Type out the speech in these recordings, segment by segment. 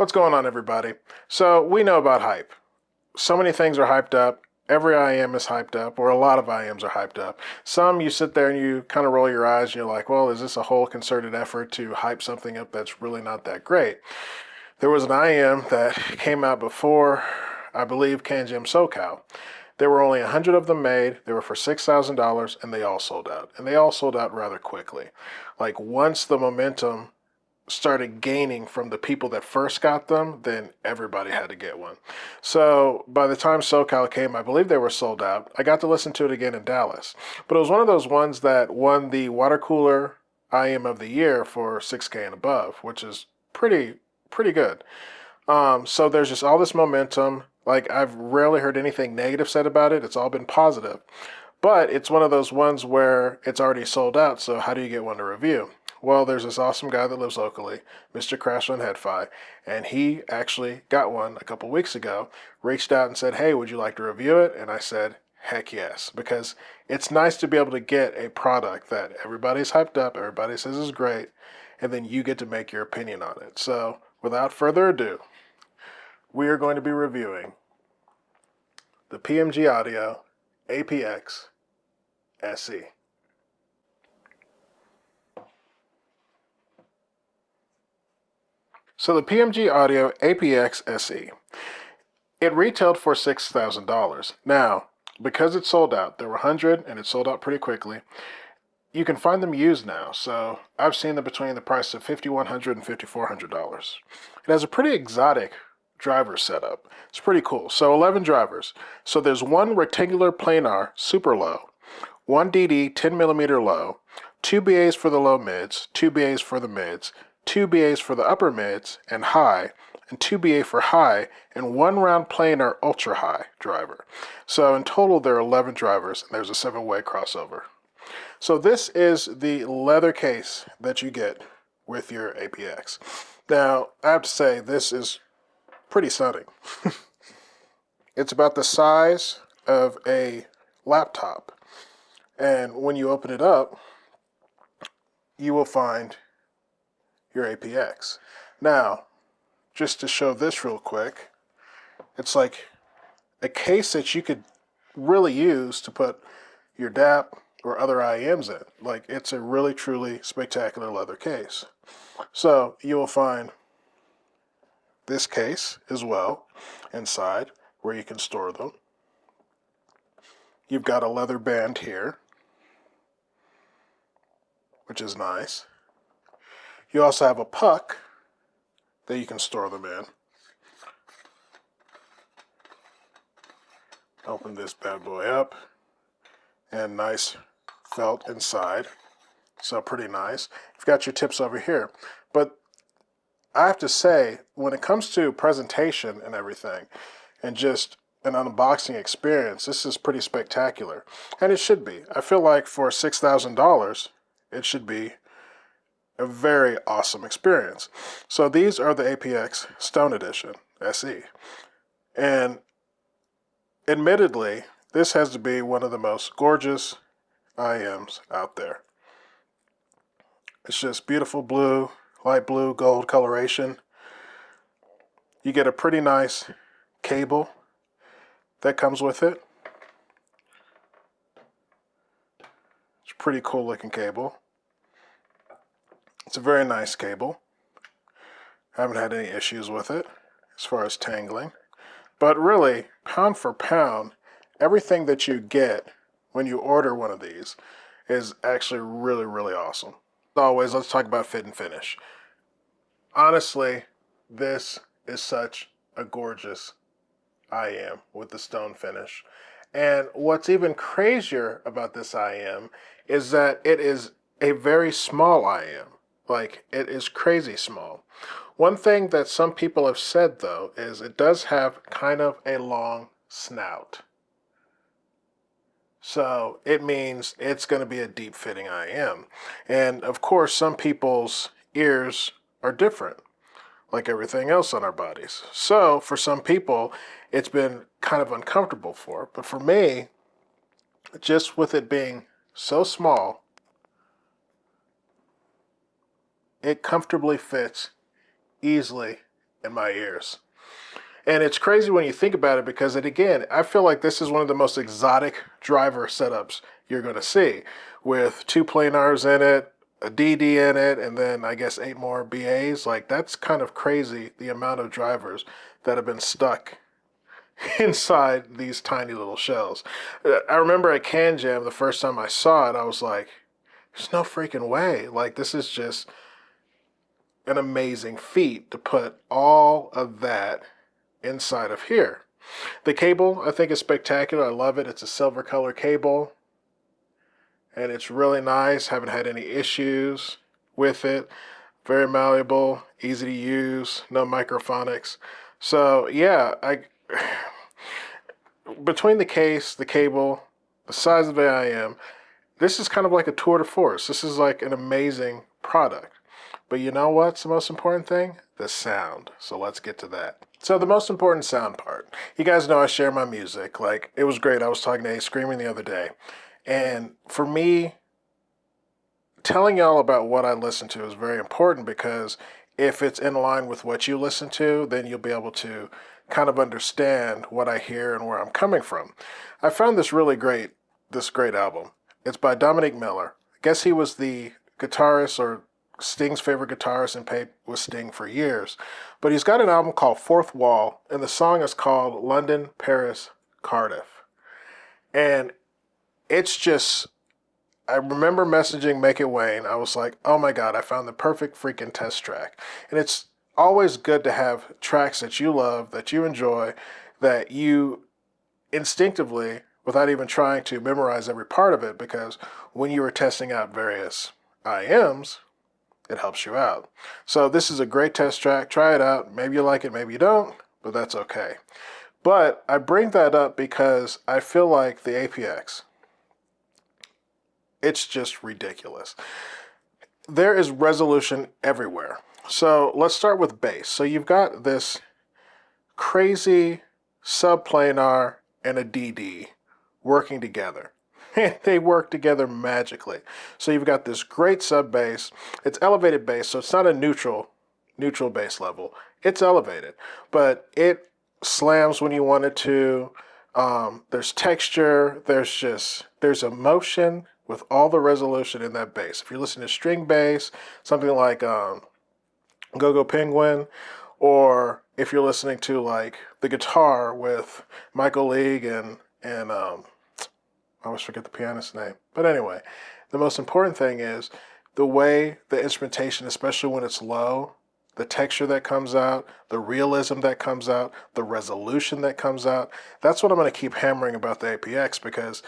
What's going on, everybody? So we know about hype. So many things are hyped up. Every IM is hyped up, or a lot of IMs are hyped up. Some you sit there and you kind of roll your eyes and you're like, well, is this a whole concerted effort to hype something up that's really not that great? There was an IM that came out before, I believe, CanJam SoCal. There were only 100 of them made. They were for $6,000 and they all sold out. And they all sold out rather quickly. Like once the momentum started gaining from the people that first got them, then everybody had to get one. So by the time SoCal came, I believe they were sold out. I got to listen to it again in Dallas. But it was one of those ones that won the water cooler IM of the year for 6K and above, which is pretty good. So there's just all this momentum. Like I've rarely heard anything negative said about it. It's all been positive. But it's one of those ones where it's already sold out. So how do you get one to review? Well, there's this awesome guy that lives locally, Mr. Crash on HeadFi, and he actually got one a couple weeks ago, reached out and said, hey, would you like to review it? And I said, heck yes, because it's nice to be able to get a product that everybody's hyped up, everybody says is great, and then you get to make your opinion on it. So without further ado, we are going to be reviewing the PMG Audio APX SE. So the PMG Audio APX SE, it retailed for $6,000. Now, because it sold out, there were 100 and it sold out pretty quickly, you can find them used now. So I've seen them between the price of $5,100 and $5,400. It has a pretty exotic driver setup. It's pretty cool. So 11 drivers. So there's one rectangular planar super low, one DD 10mm low, two BAs for the low mids, two BAs for the mids, two BAs for the upper mids and high, and two BA for high, and one round planar ultra high driver. So in total, there are 11 drivers, and there's a 7-way crossover. So this is the leather case that you get with your APX. Now, I have to say, this is pretty stunning. It's about the size of a laptop, and when you open it up, you will find your APX. Now, just to show this real quick, it's like a case that you could really use to put your DAP or other IMs in. Like, it's a really, truly spectacular leather case. So you will find this case as well inside where you can store them. You've got a leather band here, which is nice. You also have a puck that you can store them in. Open this bad boy up, and nice felt inside. So pretty nice. You've got your tips over here. But I have to say, when it comes to presentation and everything, and just an unboxing experience, this is pretty spectacular. And it should be. I feel like for $6,000, it should be a very awesome experience. So these are the APX Stone Edition SE. And admittedly, this has to be one of the most gorgeous IMs out there. It's just beautiful blue, light blue, gold coloration. You get a pretty nice cable that comes with it. It's a pretty cool looking cable. It's a very nice cable. I haven't had any issues with it as far as tangling. But really, pound for pound, everything that you get when you order one of these is actually really, really awesome. As always, let's talk about fit and finish. Honestly, this is such a gorgeous IM with the stone finish. And what's even crazier about this IM is that it is a very small IM. Like, it is crazy small. One thing that some people have said, though, is it does have kind of a long snout. So it means it's going to be a deep fitting IM. And of course, some people's ears are different, like everything else on our bodies. So for some people, it's been kind of uncomfortable for. But for me, just with it being so small, it comfortably fits easily in my ears. And it's crazy when you think about it because, again, I feel like this is one of the most exotic driver setups you're going to see, with 2 planars in it, a DD in it, and then I guess 8 more BAs. Like, that's kind of crazy, the amount of drivers that have been stuck inside these tiny little shells. I remember at Can Jam, the first time I saw it, I was like, there's no freaking way. Like, this is just an amazing feat to put all of that inside of here. The cable, I think, is spectacular. I love it. It's a silver color cable, and it's really nice. Haven't had any issues with it. Very malleable, easy to use, no microphonics. So yeah, between the case, the cable, the size of the IM, this is kind of like a tour de force. This is like an amazing product. But you know what's the most important thing? The sound. So let's get to that. So the most important sound part. You guys know I share my music. Like, it was great. I was talking to A Screaming the other day. And for me, telling y'all about what I listen to is very important, because if it's in line with what you listen to, then you'll be able to kind of understand what I hear and where I'm coming from. I found this great album. It's by Dominic Miller. I guess he was the guitarist, or Sting's favorite guitarist, and played with Sting for years. But he's got an album called Fourth Wall, and the song is called London, Paris, Cardiff. And it's just, I remember messaging Make It Wayne. I was like, oh my God, I found the perfect freaking test track. And it's always good to have tracks that you love, that you enjoy, that you instinctively, without even trying to memorize every part of it, because when you were testing out various IMs, it helps you out. So this is a great test track. Try it out. Maybe you like it, maybe you don't, but that's okay. But I bring that up because I feel like the APX, it's just ridiculous. There is resolution everywhere. So let's start with bass. So you've got this crazy subplanar and a DD working together. And they work together magically. So you've got this great sub bass. It's elevated bass, so it's not a neutral bass level. It's elevated, but it slams when you want it to. There's texture. There's emotion with all the resolution in that bass. If you're listening to string bass, something like Go-Go Penguin, or if you're listening to like the guitar with Michael League and I always forget the pianist's name. But anyway, the most important thing is the way the instrumentation, especially when it's low, the texture that comes out, the realism that comes out, the resolution that comes out. That's what I'm going to keep hammering about the APX, because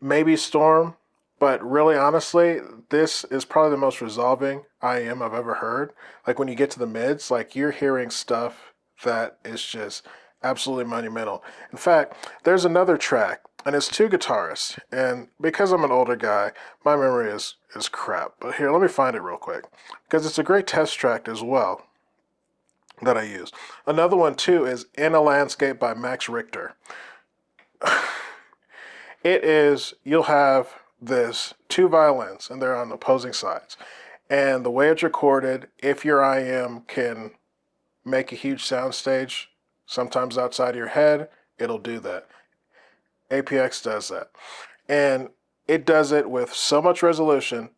maybe Storm, but really honestly, this is probably the most resolving IM I've ever heard. Like, when you get to the mids, like, you're hearing stuff that is just absolutely monumental. In fact, there's another track, and it's 2 guitarists, and because I'm an older guy, my memory is crap. But here, let me find it real quick, because it's a great test track as well that I use. Another one too is In a Landscape by Max Richter. It is, you'll have this 2 violins, and they're on opposing sides. And the way it's recorded, if your IM can make a huge soundstage, sometimes outside your head, it'll do that. APX does that. And it does it with so much resolution,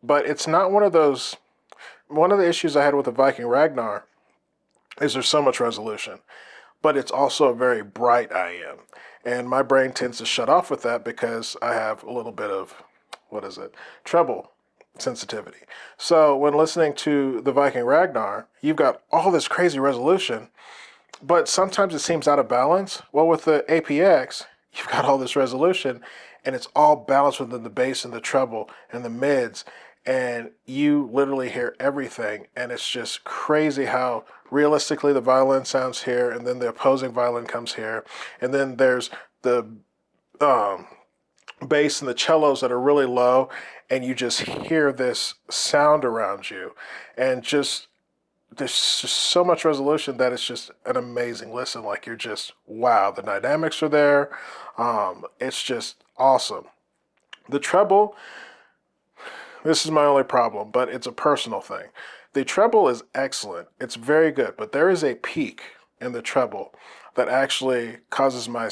but it's not one of those, one of the issues I had with the Viking Ragnar is there's so much resolution, but it's also a very bright IM. And my brain tends to shut off with that because I have a little bit of, treble sensitivity. So when listening to the Viking Ragnar, you've got all this crazy resolution, but sometimes it seems out of balance. Well, with the APX, you've got all this resolution, and it's all balanced within the bass and the treble and the mids, and you literally hear everything, and it's just crazy how realistically the violin sounds here, and then the opposing violin comes here, and then there's the bass and the cellos that are really low, and you just hear this sound around you, and just there's just so much resolution that it's just an amazing listen. Like, you're just, wow, the dynamics are there. It's just awesome. The treble, this is my only problem, but it's a personal thing. The treble is excellent. It's very good, but there is a peak in the treble that actually causes my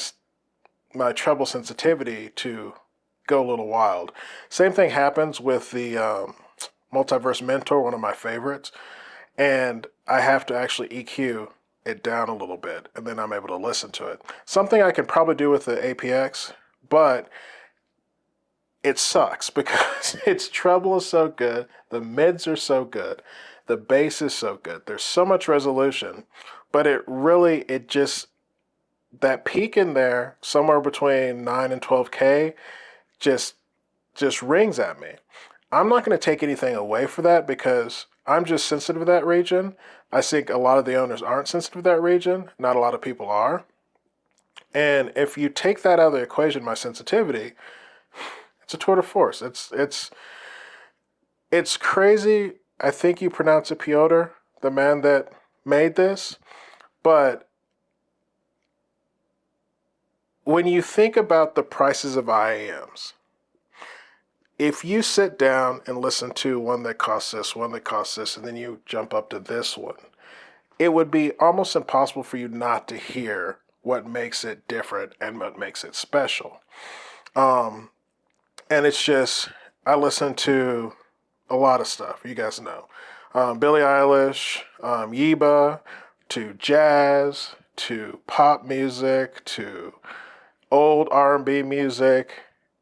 treble sensitivity to go a little wild. Same thing happens with the Multiverse Mentor, one of my favorites, and I have to actually EQ it down a little bit, and then I'm able to listen to it. Something I can probably do with the APX, but it sucks because its treble is so good, the mids are so good, the bass is so good. There's so much resolution, but it just, that peak in there, somewhere between 9 and 12K, just rings at me. I'm not going to take anything away for that because I'm just sensitive to that region. I think a lot of the owners aren't sensitive to that region. Not a lot of people are. And if you take that out of the equation, my sensitivity, it's a tour de force. It's crazy. I think you pronounce it Piotr, the man that made this. But when you think about the prices of IAMs, if you sit down and listen to one that costs this, one that costs this, and then you jump up to this one, it would be almost impossible for you not to hear what makes it different and what makes it special. And it's just, I listen to a lot of stuff, you guys know. Billie Eilish, Yeba, to jazz, to pop music, to old R&B music.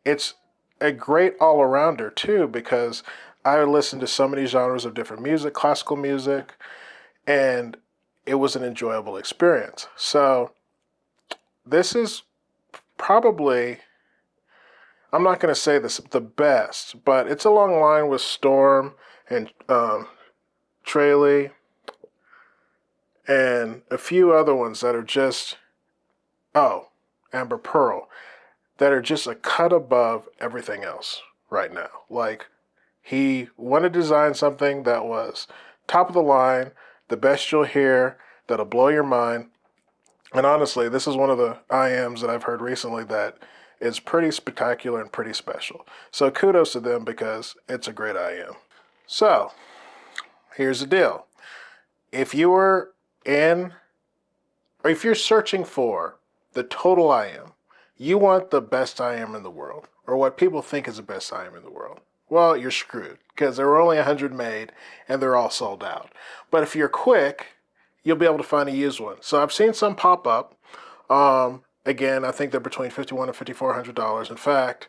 It's a great all-arounder too, because I listen to so many genres of different music, classical music, and it was an enjoyable experience. So this is probably, I'm not going to say this the best, but it's along the line with Storm and Traley and a few other ones that are just, Amber Pearl, that are just a cut above everything else right now. Like, he wanted to design something that was top of the line, the best you'll hear, that'll blow your mind. And honestly, this is one of the IMs that I've heard recently that is pretty spectacular and pretty special. So kudos to them because it's a great IM. So here's the deal. If you were in, or if you're searching for the total IM, you want the best IM in the world, or what people think is the best IM in the world, well, you're screwed because there were only 100 made and they're all sold out. But if you're quick, you'll be able to find a used one. So I've seen some pop up. Again, I think they're between $5,100 and $5,400. In fact,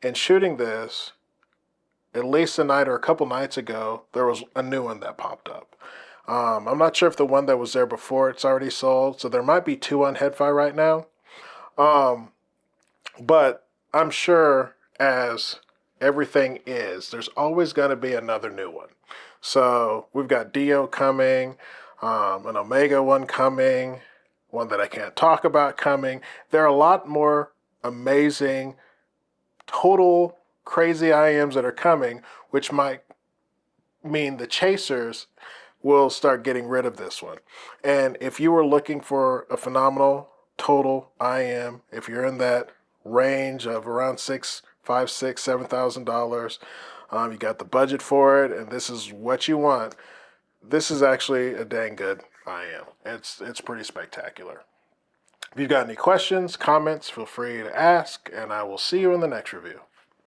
in shooting this, at least a night or a couple nights ago, there was a new one that popped up. I'm not sure if the one that was there before, it's already sold. So there might be two on HeadFi right now. But I'm sure, as everything is, there's always going to be another new one. So we've got Dio coming, an Omega one coming, one that I can't talk about coming. There are a lot more amazing, total crazy IMs that are coming, which might mean the chasers will start getting rid of this one. And if you were looking for a phenomenal total IM, if you're in that range of around $7,000, you got the budget for it, and this is what you want, this is actually a dang good IM. It's pretty spectacular. If you've got any questions, comments, feel free to ask, and I will see you in the next review.